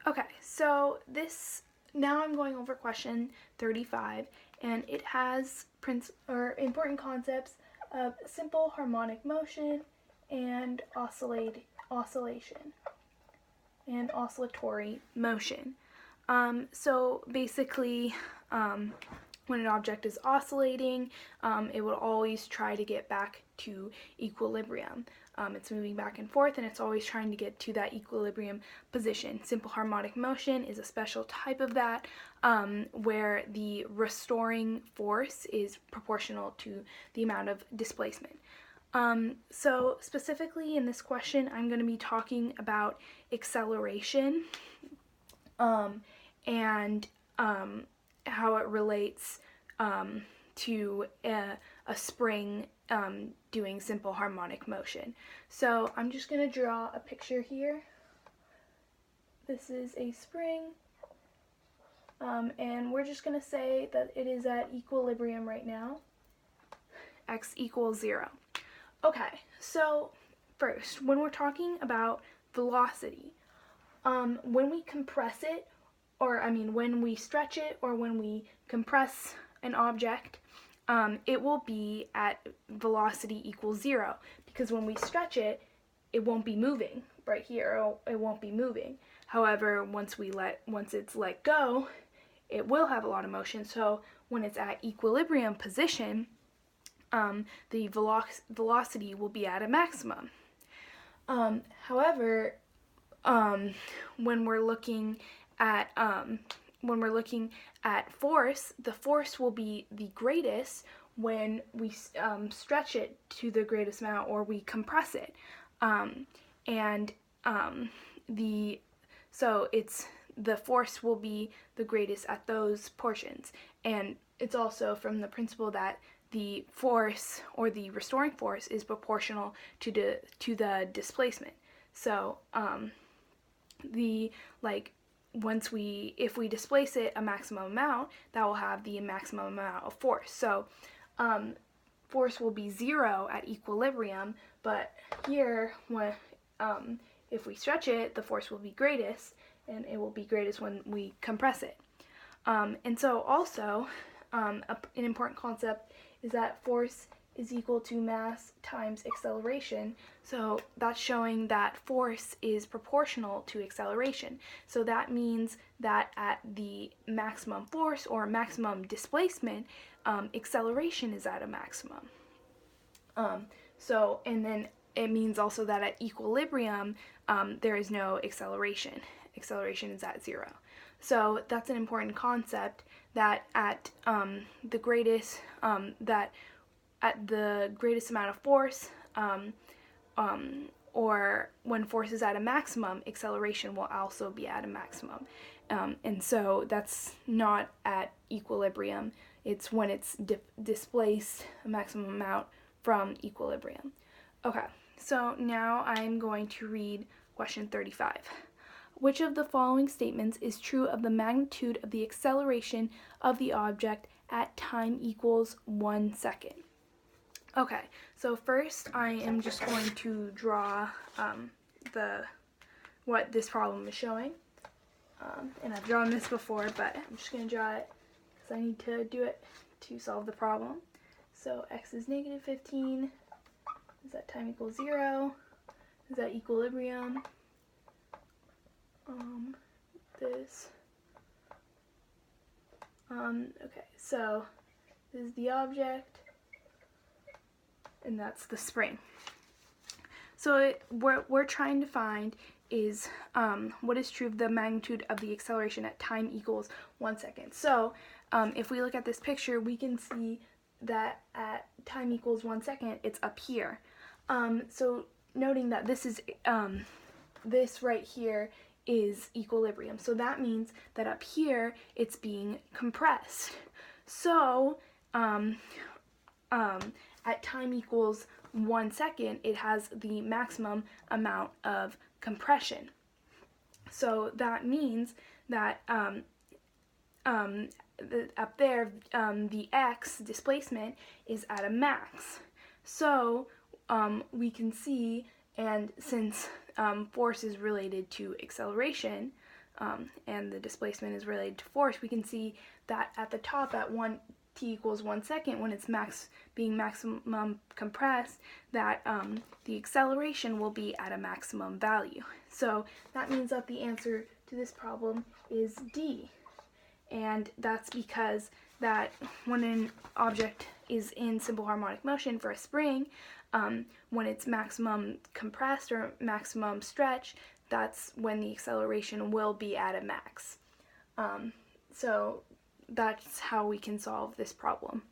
Okay, so now I'm going over question 35, and it has important concepts of simple harmonic motion and oscillation and oscillatory motion. So basically, when an object is oscillating, it will always try to get back to equilibrium. It's moving back and forth, and it's always trying to get to that equilibrium position. Simple harmonic motion is a special type of that, where the restoring force is proportional to the amount of displacement. So specifically in this question, I'm going to be talking about acceleration, and how it relates to a spring doing simple harmonic motion. So I'm just going to draw a picture here. This is a spring, and we're just going to say that it is at equilibrium right now. X equals 0. Okay, so first, when we're talking about velocity, when we compress it, when we stretch it or when we compress an object, it will be at velocity equals 0, because when we stretch it, it won't be moving right here. It won't be moving. However, once it's let go, it will have a lot of motion. So when it's at equilibrium position, the velocity will be at a maximum. However, when we're looking at force, the force will be the greatest when we stretch it to the greatest amount or we compress it, the force will be the greatest at those portions. And it's also from the principle that the force or the restoring force is proportional to the displacement. So if we displace it a maximum amount, that will have the maximum amount of force. So force will be 0 at equilibrium, but here if we stretch it, the force will be greatest, and it will be greatest when we compress it. And so also an important concept is that force is equal to mass times acceleration. So that's showing that force is proportional to acceleration. So that means that at the maximum force or maximum displacement, acceleration is at a maximum. And then it means also that at equilibrium, there is no acceleration. Acceleration is at 0. So that's an important concept, that at the greatest amount of force, or when force is at a maximum, acceleration will also be at a maximum. And so that's not at equilibrium. It's when it's displaced a maximum amount from equilibrium. Okay, so now I'm going to read question 35. Which of the following statements is true of the magnitude of the acceleration of the object at time equals 1 second? Okay, so first I am just going to draw what this problem is showing. And I've drawn this before, but I'm just going to draw it because I need to do it to solve the problem. So x is negative 15. Is that time equals 0? Is that equilibrium? Okay, so this is the object, and that's the spring. So what we're trying to find is what is true of the magnitude of the acceleration at time equals 1 second. So if we look at this picture, we can see that at time equals 1 second, it's up here. So noting that this right here is equilibrium. So that means that up here it's being compressed. So at time equals 1 second, it has the maximum amount of compression. So that means that up there, the x displacement is at a max. So we can see, and since force is related to acceleration, and the displacement is related to force, we can see that at the top at t equals 1 second, when it's being maximum compressed, that the acceleration will be at a maximum value. So that means that the answer to this problem is D. And that's because that when an object is in simple harmonic motion for a spring, when it's maximum compressed or maximum stretch, that's when the acceleration will be at a max. So that's how we can solve this problem.